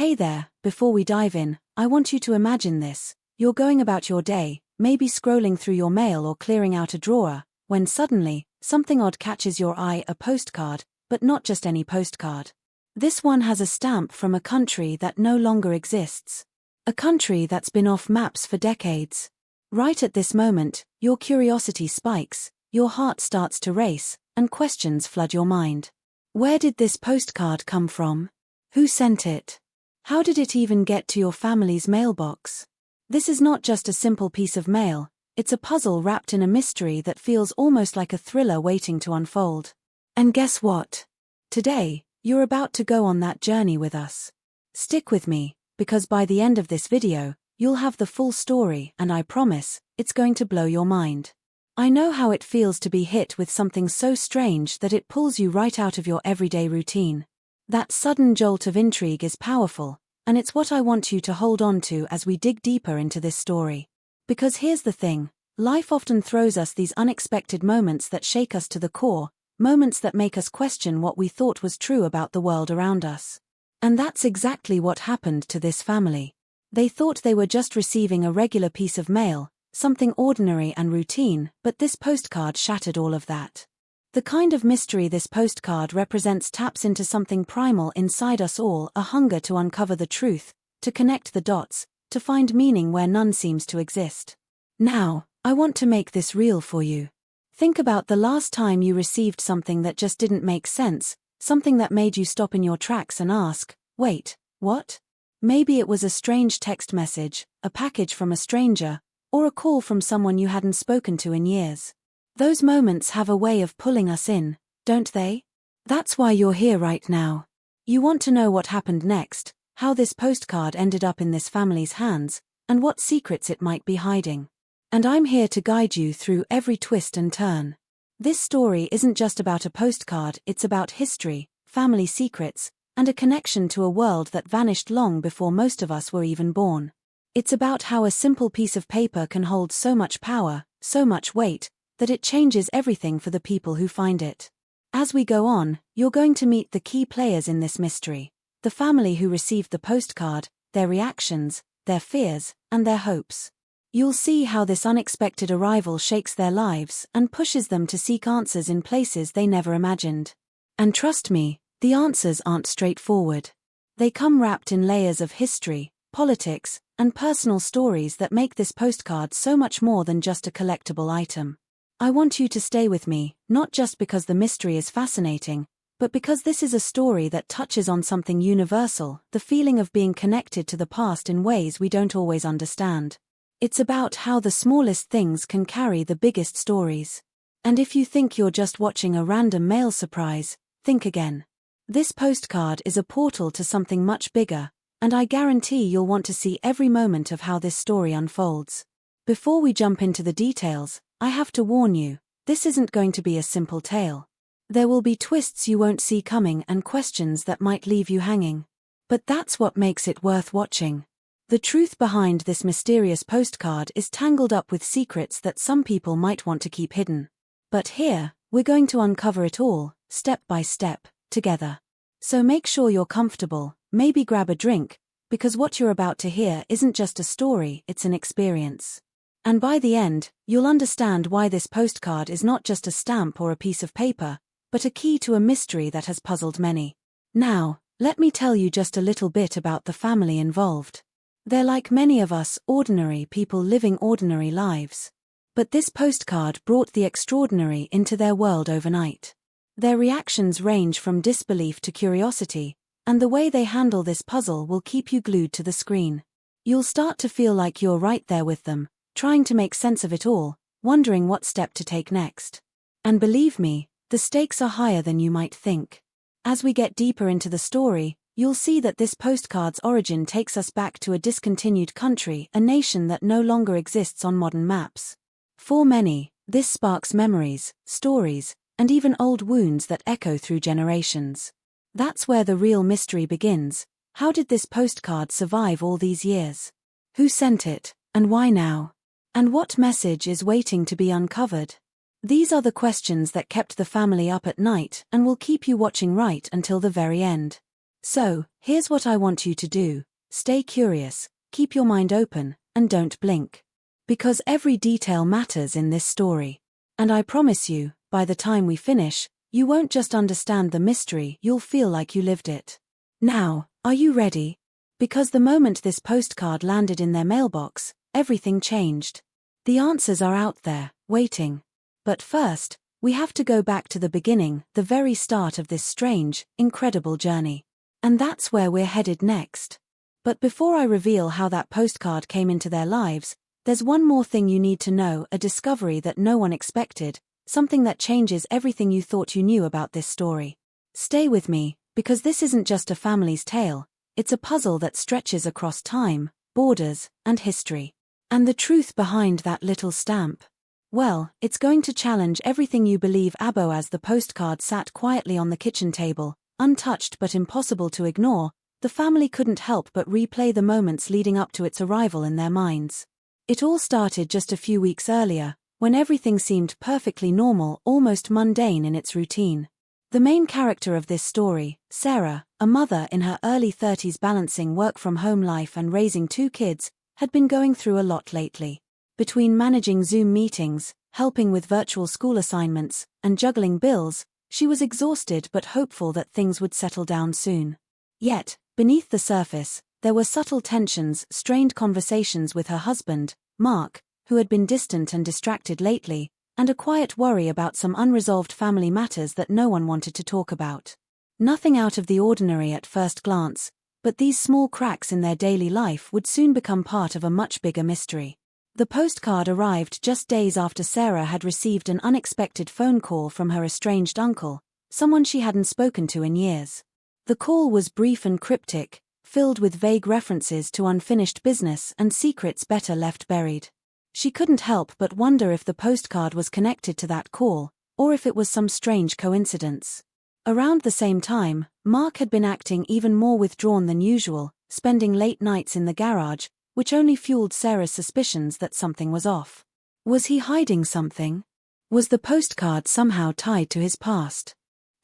Hey there, before we dive in, I want you to imagine this. You're going about your day, maybe scrolling through your mail or clearing out a drawer, when suddenly, something odd catches your eye, a postcard, but not just any postcard. This one has a stamp from a country that no longer exists. A country that's been off maps for decades. Right at this moment, your curiosity spikes, your heart starts to race, and questions flood your mind. Where did this postcard come from? Who sent it? How did it even get to your family's mailbox? This is not just a simple piece of mail, it's a puzzle wrapped in a mystery that feels almost like a thriller waiting to unfold. And guess what? Today, you're about to go on that journey with us. Stick with me, because by the end of this video, you'll have the full story, and I promise, it's going to blow your mind. I know how it feels to be hit with something so strange that it pulls you right out of your everyday routine. That sudden jolt of intrigue is powerful, and it's what I want you to hold on to as we dig deeper into this story. Because here's the thing, life often throws us these unexpected moments that shake us to the core, moments that make us question what we thought was true about the world around us. And that's exactly what happened to this family. They thought they were just receiving a regular piece of mail, something ordinary and routine, but this postcard shattered all of that. The kind of mystery this postcard represents taps into something primal inside us all, a hunger to uncover the truth, to connect the dots, to find meaning where none seems to exist. Now, I want to make this real for you. Think about the last time you received something that just didn't make sense, something that made you stop in your tracks and ask, wait, what? Maybe it was a strange text message, a package from a stranger, or a call from someone you hadn't spoken to in years. Those moments have a way of pulling us in, don't they? That's why you're here right now. You want to know what happened next, how this postcard ended up in this family's hands, and what secrets it might be hiding. And I'm here to guide you through every twist and turn. This story isn't just about a postcard, it's about history, family secrets, and a connection to a world that vanished long before most of us were even born. It's about how a simple piece of paper can hold so much power, so much weight, that it changes everything for the people who find it. As we go on, you're going to meet the key players in this mystery, the family who received the postcard, their reactions, their fears, and their hopes. You'll see how this unexpected arrival shakes their lives and pushes them to seek answers in places they never imagined. And trust me, the answers aren't straightforward. They come wrapped in layers of history, politics, and personal stories that make this postcard so much more than just a collectible item. I want you to stay with me, not just because the mystery is fascinating, but because this is a story that touches on something universal, the feeling of being connected to the past in ways we don't always understand. It's about how the smallest things can carry the biggest stories. And if you think you're just watching a random mail surprise, think again. This postcard is a portal to something much bigger, and I guarantee you'll want to see every moment of how this story unfolds. Before we jump into the details, I have to warn you, this isn't going to be a simple tale. There will be twists you won't see coming and questions that might leave you hanging. But that's what makes it worth watching. The truth behind this mysterious postcard is tangled up with secrets that some people might want to keep hidden. But here, we're going to uncover it all, step by step, together. So make sure you're comfortable, maybe grab a drink, because what you're about to hear isn't just a story, it's an experience. And by the end, you'll understand why this postcard is not just a stamp or a piece of paper, but a key to a mystery that has puzzled many. Now, let me tell you just a little bit about the family involved. They're like many of us, ordinary people living ordinary lives. But this postcard brought the extraordinary into their world overnight. Their reactions range from disbelief to curiosity, and the way they handle this puzzle will keep you glued to the screen. You'll start to feel like you're right there with them, trying to make sense of it all, wondering what step to take next. And believe me, the stakes are higher than you might think. As we get deeper into the story, you'll see that this postcard's origin takes us back to a discontinued country, a nation that no longer exists on modern maps. For many, this sparks memories, stories, and even old wounds that echo through generations. That's where the real mystery begins. How did this postcard survive all these years? Who sent it, and why now? And what message is waiting to be uncovered? These are the questions that kept the family up at night and will keep you watching right until the very end. So, here's what I want you to do. Stay curious, keep your mind open, and don't blink. Because every detail matters in this story. And I promise you, by the time we finish, you won't just understand the mystery, you'll feel like you lived it. Now, are you ready? Because the moment this postcard landed in their mailbox, everything changed. The answers are out there, waiting. But first, we have to go back to the beginning, the very start of this strange, incredible journey. And that's where we're headed next. But before I reveal how that postcard came into their lives, there's one more thing you need to know, a discovery that no one expected, something that changes everything you thought you knew about this story. Stay with me, because this isn't just a family's tale, it's a puzzle that stretches across time, borders, and history. And the truth behind that little stamp? Well, it's going to challenge everything you believe. As the postcard sat quietly on the kitchen table, untouched but impossible to ignore, the family couldn't help but replay the moments leading up to its arrival in their minds. It all started just a few weeks earlier, when everything seemed perfectly normal, almost mundane in its routine. The main character of this story, Sarah, a mother in her early 30s balancing work-from-home life and raising 2 kids, had been going through a lot lately. Between managing Zoom meetings, helping with virtual school assignments, and juggling bills, she was exhausted but hopeful that things would settle down soon. Yet, beneath the surface, there were subtle tensions, strained conversations with her husband, Mark, who had been distant and distracted lately, and a quiet worry about some unresolved family matters that no one wanted to talk about. Nothing out of the ordinary at first glance, but these small cracks in their daily life would soon become part of a much bigger mystery. The postcard arrived just days after Sarah had received an unexpected phone call from her estranged uncle, someone she hadn't spoken to in years. The call was brief and cryptic, filled with vague references to unfinished business and secrets better left buried. She couldn't help but wonder if the postcard was connected to that call, or if it was some strange coincidence. Around the same time, Mark had been acting even more withdrawn than usual, spending late nights in the garage, which only fueled Sarah's suspicions that something was off. Was he hiding something? Was the postcard somehow tied to his past?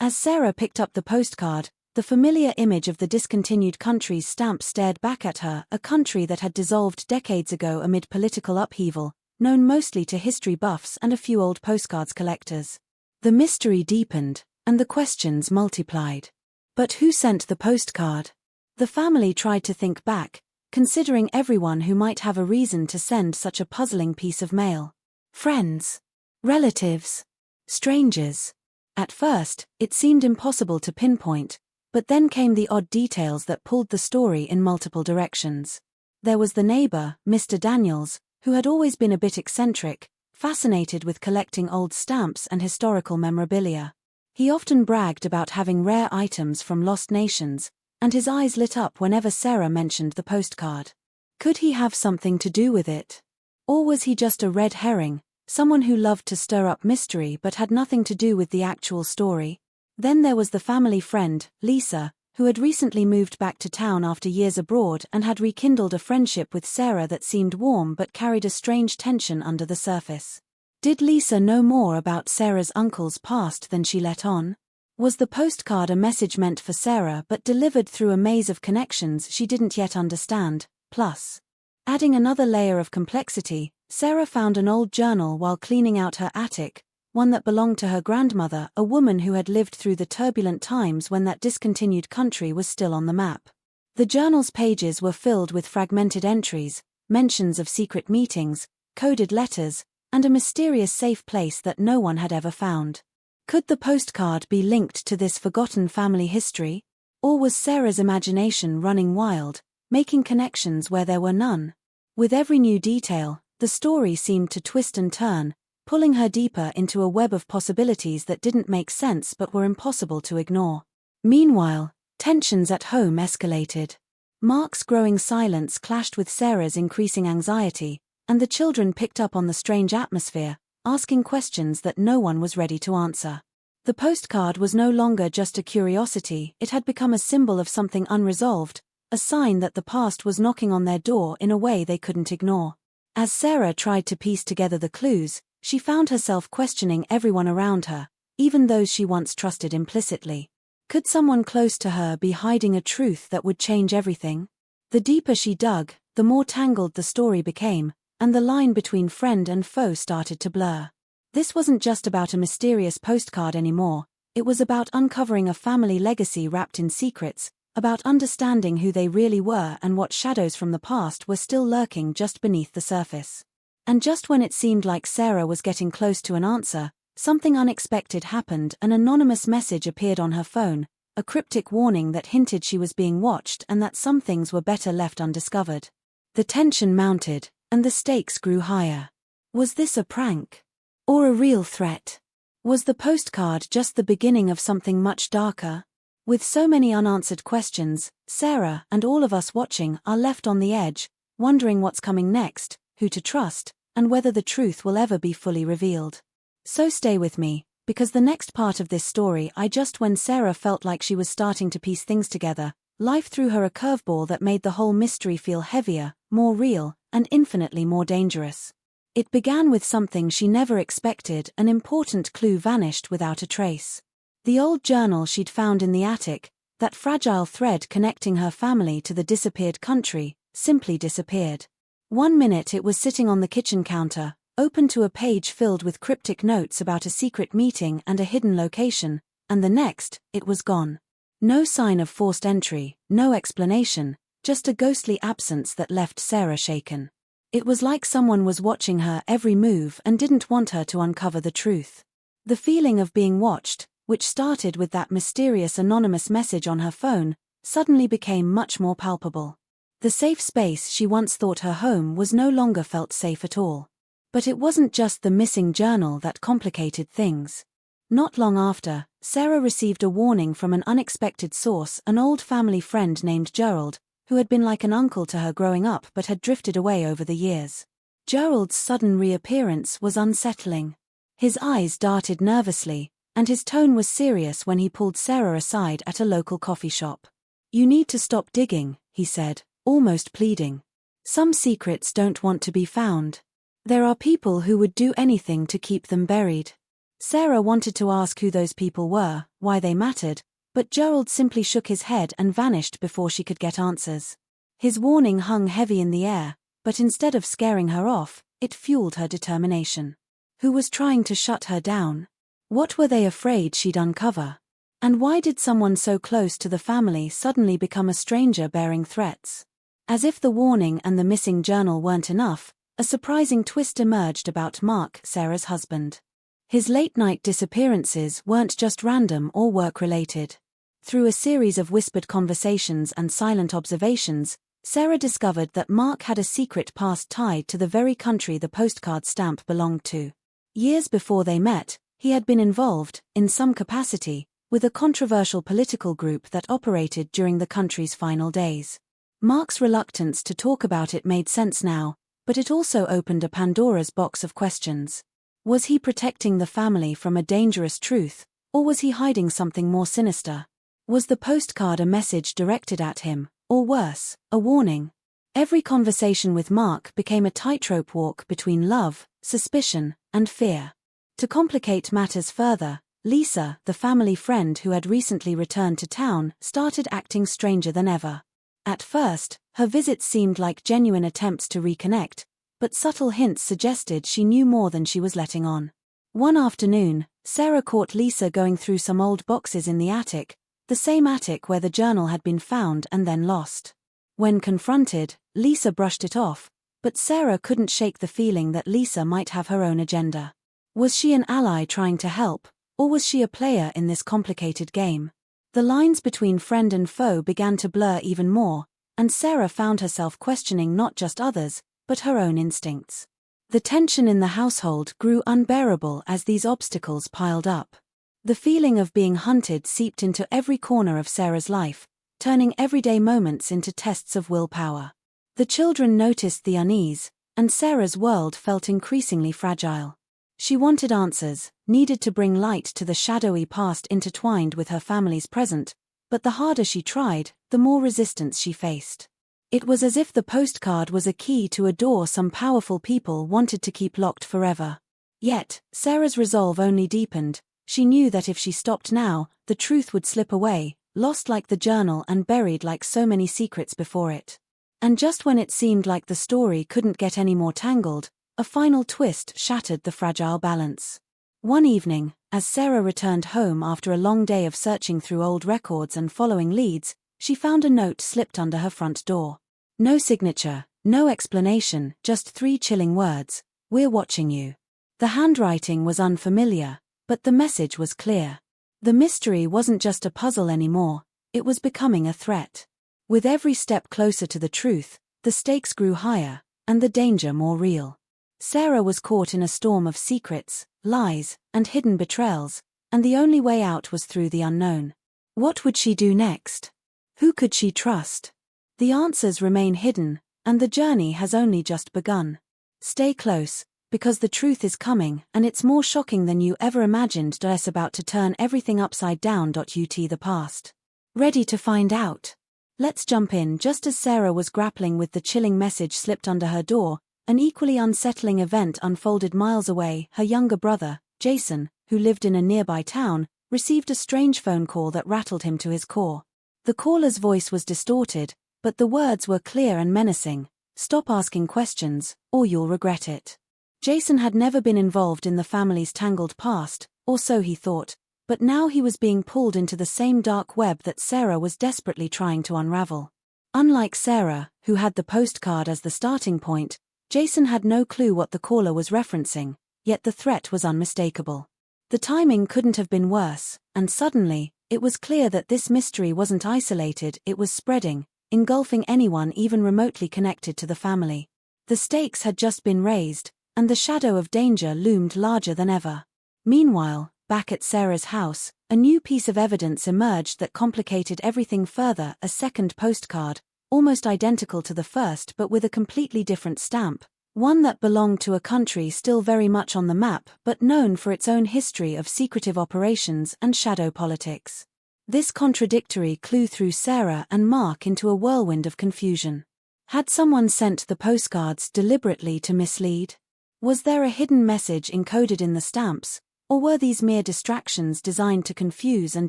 As Sarah picked up the postcard, the familiar image of the discontinued country's stamp stared back at her, a country that had dissolved decades ago amid political upheaval, known mostly to history buffs and a few old postcards collectors. The mystery deepened, and the questions multiplied. But who sent the postcard? The family tried to think back, considering everyone who might have a reason to send such a puzzling piece of mail. Friends? Relatives? Strangers? At first, it seemed impossible to pinpoint, but then came the odd details that pulled the story in multiple directions. There was the neighbor, Mr. Daniels, who had always been a bit eccentric, fascinated with collecting old stamps and historical memorabilia. He often bragged about having rare items from lost nations, and his eyes lit up whenever Sarah mentioned the postcard. Could he have something to do with it? Or was he just a red herring, someone who loved to stir up mystery but had nothing to do with the actual story? Then there was the family friend, Lisa, who had recently moved back to town after years abroad and had rekindled a friendship with Sarah that seemed warm but carried a strange tension under the surface. Did Lisa know more about Sarah's uncle's past than she let on? Was the postcard a message meant for Sarah but delivered through a maze of connections she didn't yet understand? Plus, adding another layer of complexity, Sarah found an old journal while cleaning out her attic, one that belonged to her grandmother, a woman who had lived through the turbulent times when that discontinued country was still on the map. The journal's pages were filled with fragmented entries, mentions of secret meetings, coded letters, and a mysterious safe place that no one had ever found. Could the postcard be linked to this forgotten family history? Or was Sarah's imagination running wild, making connections where there were none? With every new detail, the story seemed to twist and turn, pulling her deeper into a web of possibilities that didn't make sense but were impossible to ignore. Meanwhile, tensions at home escalated. Mark's growing silence clashed with Sarah's increasing anxiety, and the children picked up on the strange atmosphere, asking questions that no one was ready to answer. The postcard was no longer just a curiosity, it had become a symbol of something unresolved, a sign that the past was knocking on their door in a way they couldn't ignore. As Sarah tried to piece together the clues, she found herself questioning everyone around her, even those she once trusted implicitly. Could someone close to her be hiding a truth that would change everything? The deeper she dug, the more tangled the story became, and the line between friend and foe started to blur. This wasn't just about a mysterious postcard anymore, it was about uncovering a family legacy wrapped in secrets, about understanding who they really were and what shadows from the past were still lurking just beneath the surface. And just when it seemed like Sarah was getting close to an answer, something unexpected happened. An anonymous message appeared on her phone, a cryptic warning that hinted she was being watched and that some things were better left undiscovered. The tension mounted, and the stakes grew higher. Was this a prank? Or a real threat? Was the postcard just the beginning of something much darker? With so many unanswered questions, Sarah and all of us watching are left on the edge, wondering what's coming next, who to trust, and whether the truth will ever be fully revealed. So stay with me, because the next part of this story just when Sarah felt like she was starting to piece things together, life threw her a curveball that made the whole mystery feel heavier, more real, and infinitely more dangerous. It began with something she never expected. An important clue vanished without a trace. The old journal she'd found in the attic, that fragile thread connecting her family to the disappeared country, simply disappeared. One minute it was sitting on the kitchen counter, open to a page filled with cryptic notes about a secret meeting and a hidden location, and the next, it was gone. No sign of forced entry, no explanation, just a ghostly absence that left Sarah shaken. It was like someone was watching her every move and didn't want her to uncover the truth. The feeling of being watched, which started with that mysterious anonymous message on her phone, suddenly became much more palpable. The safe space she once thought her home was no longer felt safe at all. But it wasn't just the missing journal that complicated things. Not long after, Sarah received a warning from an unexpected source, an old family friend named Gerald, who had been like an uncle to her growing up but had drifted away over the years. Gerald's sudden reappearance was unsettling. His eyes darted nervously, and his tone was serious when he pulled Sarah aside at a local coffee shop. "You need to stop digging," he said, almost pleading. "Some secrets don't want to be found. There are people who would do anything to keep them buried." Sarah wanted to ask who those people were, why they mattered, but Gerald simply shook his head and vanished before she could get answers. His warning hung heavy in the air, but instead of scaring her off, it fueled her determination. Who was trying to shut her down? What were they afraid she'd uncover? And why did someone so close to the family suddenly become a stranger bearing threats? As if the warning and the missing journal weren't enough, a surprising twist emerged about Mark, Sarah's husband. His late-night disappearances weren't just random or work-related. Through a series of whispered conversations and silent observations, Sarah discovered that Mark had a secret past tied to the very country the postcard stamp belonged to. Years before they met, he had been involved, in some capacity, with a controversial political group that operated during the country's final days. Mark's reluctance to talk about it made sense now, but it also opened a Pandora's box of questions. Was he protecting the family from a dangerous truth, or was he hiding something more sinister? Was the postcard a message directed at him, or worse, a warning? Every conversation with Mark became a tightrope walk between love, suspicion, and fear. To complicate matters further, Lisa, the family friend who had recently returned to town, started acting stranger than ever. At first, her visits seemed like genuine attempts to reconnect, but subtle hints suggested she knew more than she was letting on. One afternoon, Sarah caught Lisa going through some old boxes in the attic, the same attic where the journal had been found and then lost. When confronted, Lisa brushed it off, but Sarah couldn't shake the feeling that Lisa might have her own agenda. Was she an ally trying to help, or was she a player in this complicated game? The lines between friend and foe began to blur even more, and Sarah found herself questioning not just others, but her own instincts. The tension in the household grew unbearable as these obstacles piled up. The feeling of being hunted seeped into every corner of Sarah's life, turning everyday moments into tests of willpower. The children noticed the unease, and Sarah's world felt increasingly fragile. She wanted answers, needed to bring light to the shadowy past intertwined with her family's present, but the harder she tried, the more resistance she faced. It was as if the postcard was a key to a door some powerful people wanted to keep locked forever. Yet, Sarah's resolve only deepened. She knew that if she stopped now, the truth would slip away, lost like the journal and buried like so many secrets before it. And just when it seemed like the story couldn't get any more tangled, a final twist shattered the fragile balance. One evening, as Sarah returned home after a long day of searching through old records and following leads, she found a note slipped under her front door. No signature, no explanation, just 3 chilling words: "We're watching you." The handwriting was unfamiliar, but the message was clear. The mystery wasn't just a puzzle anymore, it was becoming a threat. With every step closer to the truth, the stakes grew higher, and the danger more real. Sarah was caught in a storm of secrets, lies, and hidden betrayals, and the only way out was through the unknown. What would she do next? Who could she trust? The answers remain hidden, and the journey has only just begun. Stay close, because the truth is coming, and it's more shocking than you ever imagined. It's about to turn everything upside down. The past. Ready to find out? Let's jump in. Just as Sarah was grappling with the chilling message slipped under her door, an equally unsettling event unfolded miles away. Her younger brother, Jason, who lived in a nearby town, received a strange phone call that rattled him to his core. The caller's voice was distorted, but the words were clear and menacing: "Stop asking questions, or you'll regret it." Jason had never been involved in the family's tangled past, or so he thought, but now he was being pulled into the same dark web that Sarah was desperately trying to unravel. Unlike Sarah, who had the postcard as the starting point, Jason had no clue what the caller was referencing, yet the threat was unmistakable. The timing couldn't have been worse, and suddenly, it was clear that this mystery wasn't isolated, it was spreading, engulfing anyone even remotely connected to the family. The stakes had just been raised, and the shadow of danger loomed larger than ever. Meanwhile, back at Sarah's house, a new piece of evidence emerged that complicated everything further: a second postcard, almost identical to the first but with a completely different stamp, one that belonged to a country still very much on the map but known for its own history of secretive operations and shadow politics. This contradictory clue threw Sarah and Mark into a whirlwind of confusion. Had someone sent the postcards deliberately to mislead? Was there a hidden message encoded in the stamps, or were these mere distractions designed to confuse and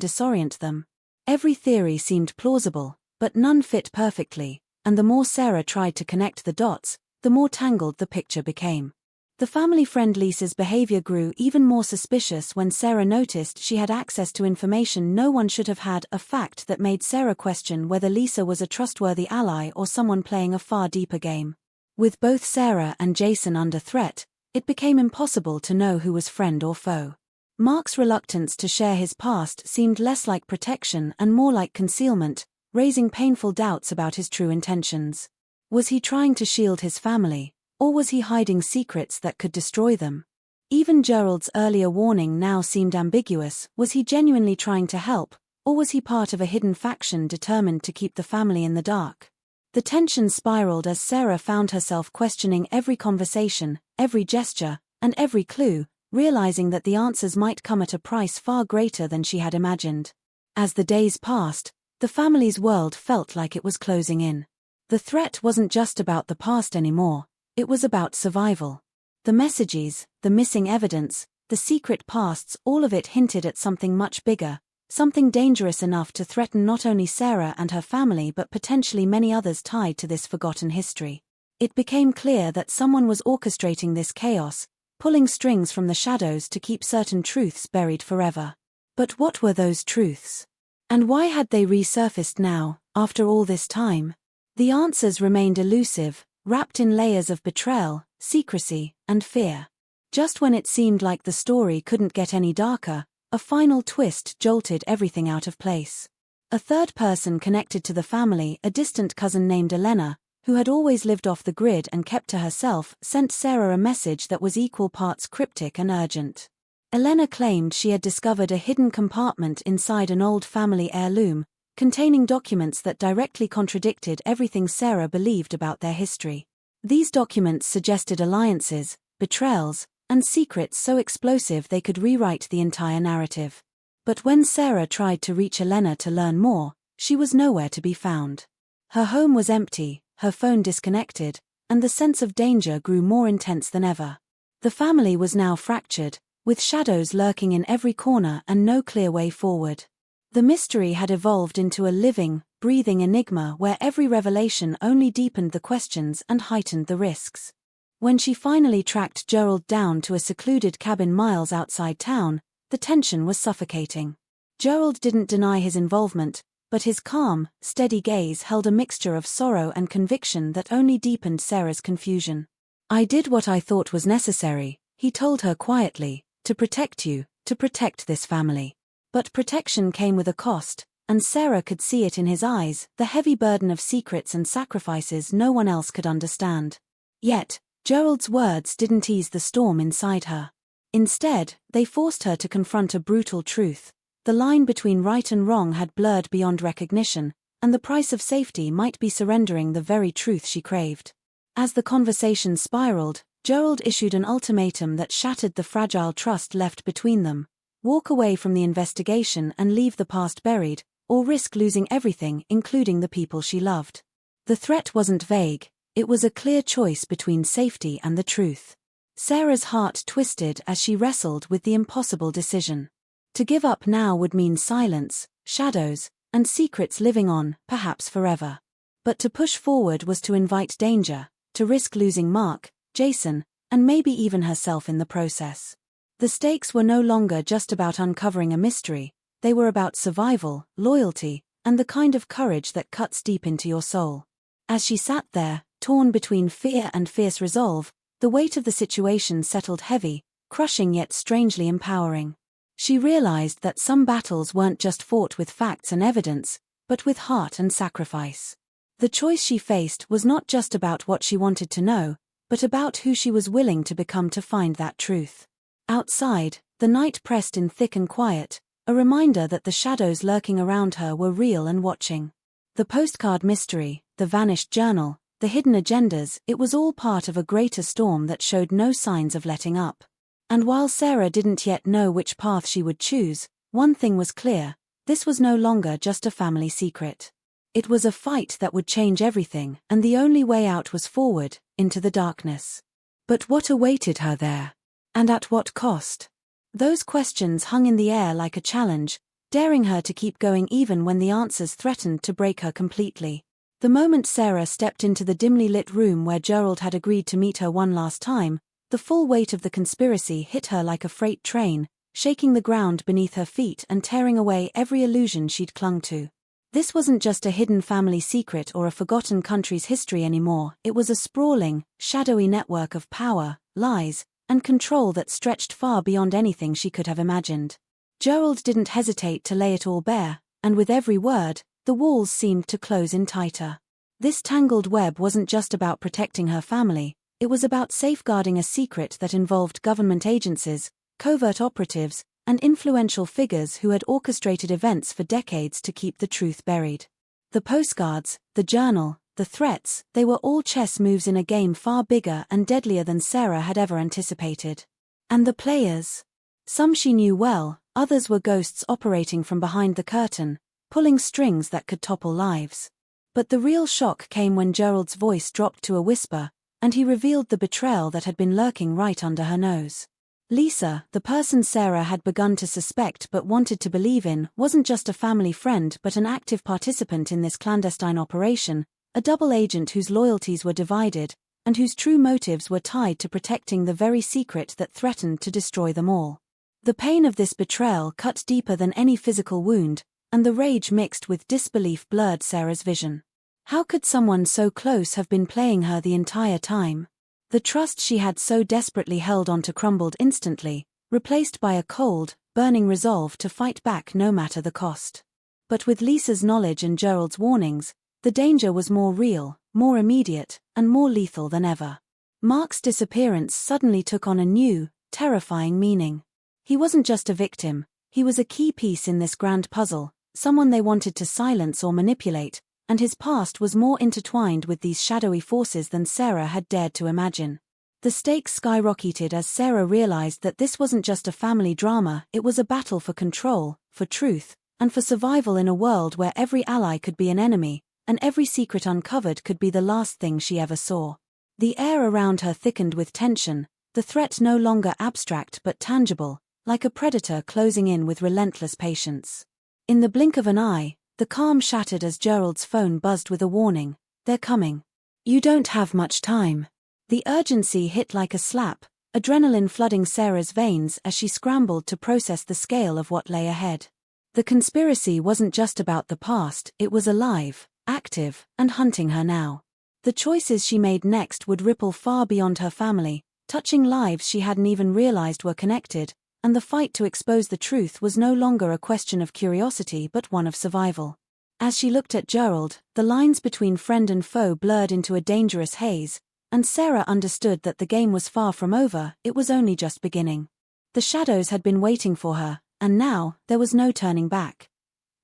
disorient them? Every theory seemed plausible, but none fit perfectly, and the more Sarah tried to connect the dots, the more tangled the picture became. The family friend Lisa's behavior grew even more suspicious when Sarah noticed she had access to information no one should have had, a fact that made Sarah question whether Lisa was a trustworthy ally or someone playing a far deeper game. With both Sarah and Jason under threat, it became impossible to know who was friend or foe. Mark's reluctance to share his past seemed less like protection and more like concealment, raising painful doubts about his true intentions. Was he trying to shield his family, or was he hiding secrets that could destroy them? Even Gerald's earlier warning now seemed ambiguous. Was he genuinely trying to help, or was he part of a hidden faction determined to keep the family in the dark? The tension spiraled as Sarah found herself questioning every conversation, every gesture, and every clue, realizing that the answers might come at a price far greater than she had imagined. As the days passed, the family's world felt like it was closing in. The threat wasn't just about the past anymore, it was about survival. The messages, the missing evidence, the secret pasts, all of it hinted at something much bigger, something dangerous enough to threaten not only Sarah and her family but potentially many others tied to this forgotten history. It became clear that someone was orchestrating this chaos, pulling strings from the shadows to keep certain truths buried forever. But what were those truths? And why had they resurfaced now, after all this time? The answers remained elusive, wrapped in layers of betrayal, secrecy, and fear. Just when it seemed like the story couldn't get any darker, a final twist jolted everything out of place. A third person connected to the family, a distant cousin named Elena, who had always lived off the grid and kept to herself, sent Sarah a message that was equal parts cryptic and urgent. Elena claimed she had discovered a hidden compartment inside an old family heirloom, containing documents that directly contradicted everything Sarah believed about their history. These documents suggested alliances, betrayals, and secrets so explosive they could rewrite the entire narrative. But when Sarah tried to reach Elena to learn more, she was nowhere to be found. Her home was empty, her phone disconnected, and the sense of danger grew more intense than ever. The family was now fractured, with shadows lurking in every corner and no clear way forward. The mystery had evolved into a living, breathing enigma where every revelation only deepened the questions and heightened the risks. When she finally tracked Gerald down to a secluded cabin miles outside town, the tension was suffocating. Gerald didn't deny his involvement, but his calm, steady gaze held a mixture of sorrow and conviction that only deepened Sarah's confusion. "I did what I thought was necessary," he told her quietly, "to protect you, to protect this family." But protection came with a cost, and Sarah could see it in his eyes, the heavy burden of secrets and sacrifices no one else could understand. Yet, Gerald's words didn't ease the storm inside her. Instead, they forced her to confront a brutal truth. The line between right and wrong had blurred beyond recognition, and the price of safety might be surrendering the very truth she craved. As the conversation spiraled, Gerald issued an ultimatum that shattered the fragile trust left between them. Walk away from the investigation and leave the past buried, or risk losing everything, including the people she loved. The threat wasn't vague, it was a clear choice between safety and the truth. Sarah's heart twisted as she wrestled with the impossible decision. To give up now would mean silence, shadows, and secrets living on, perhaps forever. But to push forward was to invite danger, to risk losing Mark, Jason, and maybe even herself in the process. The stakes were no longer just about uncovering a mystery, they were about survival, loyalty, and the kind of courage that cuts deep into your soul. As she sat there, torn between fear and fierce resolve, the weight of the situation settled heavy, crushing yet strangely empowering. She realized that some battles weren't just fought with facts and evidence, but with heart and sacrifice. The choice she faced was not just about what she wanted to know, but about who she was willing to become to find that truth. Outside, the night pressed in thick and quiet, a reminder that the shadows lurking around her were real and watching. The postcard mystery, the vanished journal, the hidden agendas, it was all part of a greater storm that showed no signs of letting up. And while Sarah didn't yet know which path she would choose, one thing was clear: this was no longer just a family secret. It was a fight that would change everything, and the only way out was forward, into the darkness. But what awaited her there? And at what cost? Those questions hung in the air like a challenge, daring her to keep going even when the answers threatened to break her completely. The moment Sarah stepped into the dimly lit room where Gerald had agreed to meet her one last time, the full weight of the conspiracy hit her like a freight train, shaking the ground beneath her feet and tearing away every illusion she'd clung to. This wasn't just a hidden family secret or a forgotten country's history anymore, it was a sprawling, shadowy network of power, lies, and control that stretched far beyond anything she could have imagined. Gerald didn't hesitate to lay it all bare, and with every word, the walls seemed to close in tighter. This tangled web wasn't just about protecting her family, it was about safeguarding a secret that involved government agencies, covert operatives, and influential figures who had orchestrated events for decades to keep the truth buried. The postcards, the journal, the threats, they were all chess moves in a game far bigger and deadlier than Sarah had ever anticipated. And the players? Some she knew well, others were ghosts operating from behind the curtain, pulling strings that could topple lives. But the real shock came when Gerald's voice dropped to a whisper, and he revealed the betrayal that had been lurking right under her nose. Lisa, the person Sarah had begun to suspect but wanted to believe in, wasn't just a family friend but an active participant in this clandestine operation, a double agent whose loyalties were divided, and whose true motives were tied to protecting the very secret that threatened to destroy them all. The pain of this betrayal cut deeper than any physical wound, and the rage mixed with disbelief blurred Sarah's vision. How could someone so close have been playing her the entire time? The trust she had so desperately held on to crumbled instantly, replaced by a cold, burning resolve to fight back no matter the cost. But with Lisa's knowledge and Gerald's warnings, the danger was more real, more immediate, and more lethal than ever. Mark's disappearance suddenly took on a new, terrifying meaning. He wasn't just a victim, he was a key piece in this grand puzzle, someone they wanted to silence or manipulate, and his past was more intertwined with these shadowy forces than Sarah had dared to imagine. The stakes skyrocketed as Sarah realized that this wasn't just a family drama, it was a battle for control, for truth, and for survival in a world where every ally could be an enemy, and every secret uncovered could be the last thing she ever saw. The air around her thickened with tension, the threat no longer abstract but tangible, like a predator closing in with relentless patience. In the blink of an eye, the calm shattered as Gerald's phone buzzed with a warning. "They're coming. You don't have much time." The urgency hit like a slap, adrenaline flooding Sarah's veins as she scrambled to process the scale of what lay ahead. The conspiracy wasn't just about the past, it was alive, active, and hunting her now. The choices she made next would ripple far beyond her family, touching lives she hadn't even realized were connected, and the fight to expose the truth was no longer a question of curiosity but one of survival. As she looked at Gerald, the lines between friend and foe blurred into a dangerous haze, and Sarah understood that the game was far from over, it was only just beginning. The shadows had been waiting for her, and now, there was no turning back.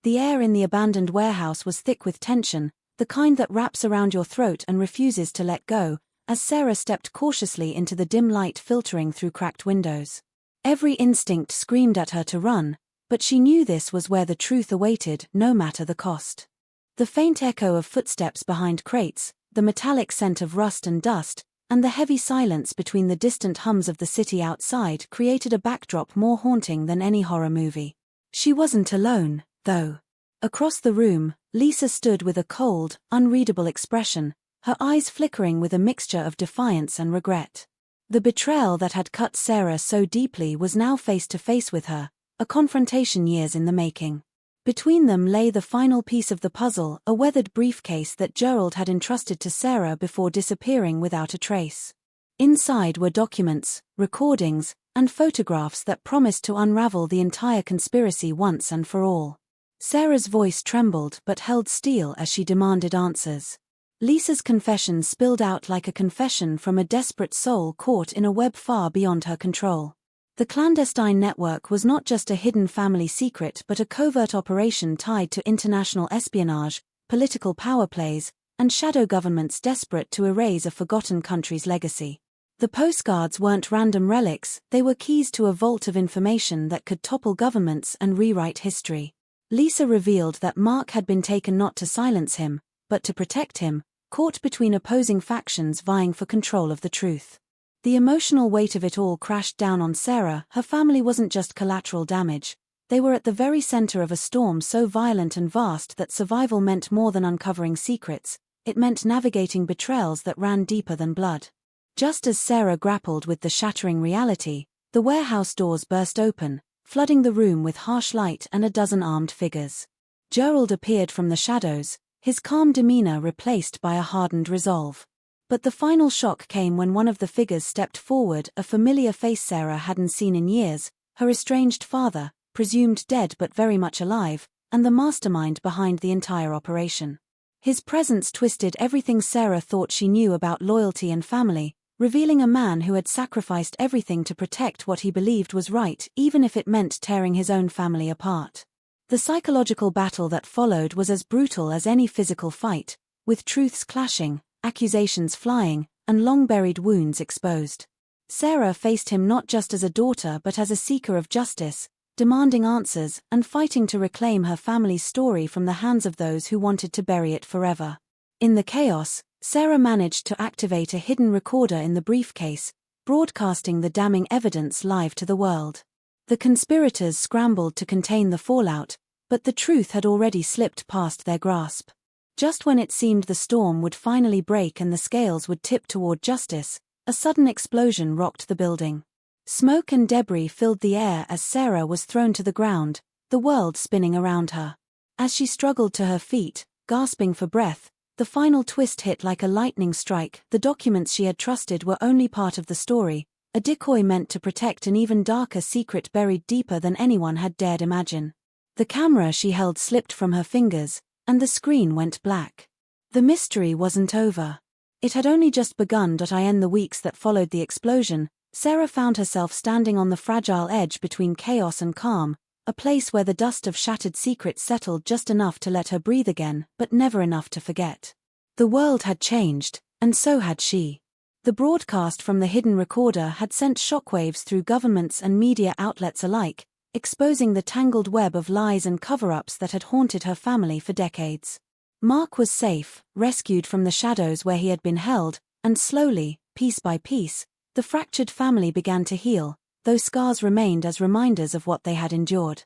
The air in the abandoned warehouse was thick with tension, the kind that wraps around your throat and refuses to let go, as Sarah stepped cautiously into the dim light filtering through cracked windows. Every instinct screamed at her to run, but she knew this was where the truth awaited, no matter the cost. The faint echo of footsteps behind crates, the metallic scent of rust and dust, and the heavy silence between the distant hums of the city outside created a backdrop more haunting than any horror movie. She wasn't alone, though. Across the room, Lisa stood with a cold, unreadable expression, her eyes flickering with a mixture of defiance and regret. The betrayal that had cut Sarah so deeply was now face to face with her, a confrontation years in the making. Between them lay the final piece of the puzzle, a weathered briefcase that Gerald had entrusted to Sarah before disappearing without a trace. Inside were documents, recordings, and photographs that promised to unravel the entire conspiracy once and for all. Sarah's voice trembled but held steel as she demanded answers. Lisa's confession spilled out like a confession from a desperate soul caught in a web far beyond her control. The clandestine network was not just a hidden family secret but a covert operation tied to international espionage, political power plays, and shadow governments desperate to erase a forgotten country's legacy. The postcards weren't random relics, they were keys to a vault of information that could topple governments and rewrite history. Lisa revealed that Mark had been taken not to silence him, but to protect him, caught between opposing factions vying for control of the truth. The emotional weight of it all crashed down on Sarah. Her family wasn't just collateral damage. They were at the very center of a storm so violent and vast that survival meant more than uncovering secrets, it meant navigating betrayals that ran deeper than blood. Just as Sarah grappled with the shattering reality, the warehouse doors burst open, flooding the room with harsh light and a dozen armed figures. Gerald appeared from the shadows, his calm demeanor replaced by a hardened resolve. But the final shock came when one of the figures stepped forward, a familiar face Sarah hadn't seen in years, her estranged father, presumed dead but very much alive, and the mastermind behind the entire operation. His presence twisted everything Sarah thought she knew about loyalty and family, revealing a man who had sacrificed everything to protect what he believed was right, even if it meant tearing his own family apart. The psychological battle that followed was as brutal as any physical fight, with truths clashing, accusations flying, and long-buried wounds exposed. Sarah faced him not just as a daughter but as a seeker of justice, demanding answers and fighting to reclaim her family's story from the hands of those who wanted to bury it forever. In the chaos, Sarah managed to activate a hidden recorder in the briefcase, broadcasting the damning evidence live to the world. The conspirators scrambled to contain the fallout, but the truth had already slipped past their grasp. Just when it seemed the storm would finally break and the scales would tip toward justice, a sudden explosion rocked the building. Smoke and debris filled the air as Sarah was thrown to the ground, the world spinning around her. As she struggled to her feet, gasping for breath, the final twist hit like a lightning strike. The documents she had trusted were only part of the story, a decoy meant to protect an even darker secret buried deeper than anyone had dared imagine. The camera she held slipped from her fingers, and the screen went black. The mystery wasn't over. It had only just begun. In the weeks that followed the explosion, Sarah found herself standing on the fragile edge between chaos and calm, a place where the dust of shattered secrets settled just enough to let her breathe again, but never enough to forget. The world had changed, and so had she. The broadcast from the hidden recorder had sent shockwaves through governments and media outlets alike, exposing the tangled web of lies and cover-ups that had haunted her family for decades. Mark was safe, rescued from the shadows where he had been held, and slowly, piece by piece, the fractured family began to heal, though scars remained as reminders of what they had endured.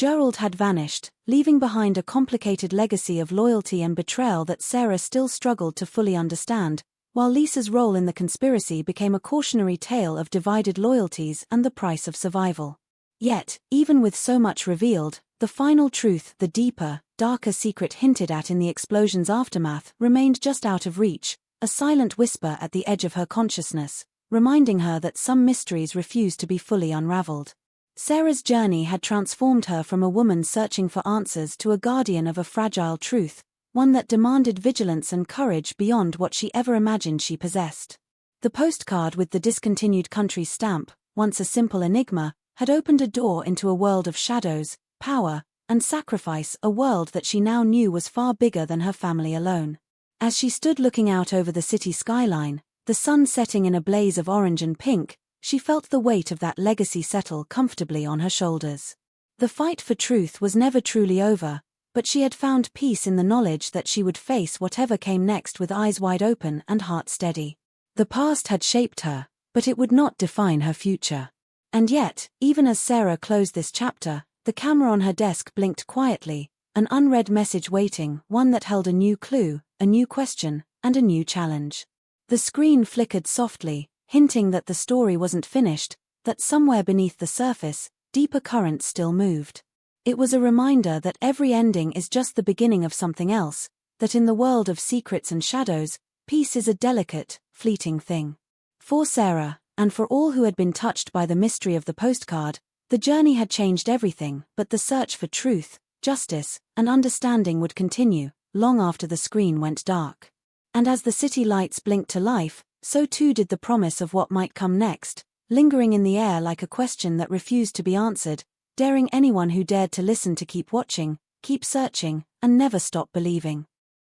Gerald had vanished, leaving behind a complicated legacy of loyalty and betrayal that Sarah still struggled to fully understand, while Lisa's role in the conspiracy became a cautionary tale of divided loyalties and the price of survival. Yet, even with so much revealed, the final truth, the deeper, darker secret hinted at in the explosion's aftermath, remained just out of reach, a silent whisper at the edge of her consciousness, reminding her that some mysteries refused to be fully unraveled. Sarah's journey had transformed her from a woman searching for answers to a guardian of a fragile truth, one that demanded vigilance and courage beyond what she ever imagined she possessed. The postcard with the discontinued country stamp, once a simple enigma, had opened a door into a world of shadows, power, and sacrifice, a world that she now knew was far bigger than her family alone. As she stood looking out over the city skyline, the sun setting in a blaze of orange and pink, she felt the weight of that legacy settle comfortably on her shoulders. The fight for truth was never truly over, but she had found peace in the knowledge that she would face whatever came next with eyes wide open and heart steady. The past had shaped her, but it would not define her future. And yet, even as Sarah closed this chapter, the camera on her desk blinked quietly, an unread message waiting, one that held a new clue, a new question, and a new challenge. The screen flickered softly, hinting that the story wasn't finished, that somewhere beneath the surface, deeper currents still moved. It was a reminder that every ending is just the beginning of something else, that in the world of secrets and shadows, peace is a delicate, fleeting thing. For Sarah, and for all who had been touched by the mystery of the postcard, the journey had changed everything, but the search for truth, justice, and understanding would continue, long after the screen went dark. And as the city lights blinked to life, so too did the promise of what might come next, lingering in the air like a question that refused to be answered, daring anyone who dared to listen to keep watching, keep searching, and never stop believing.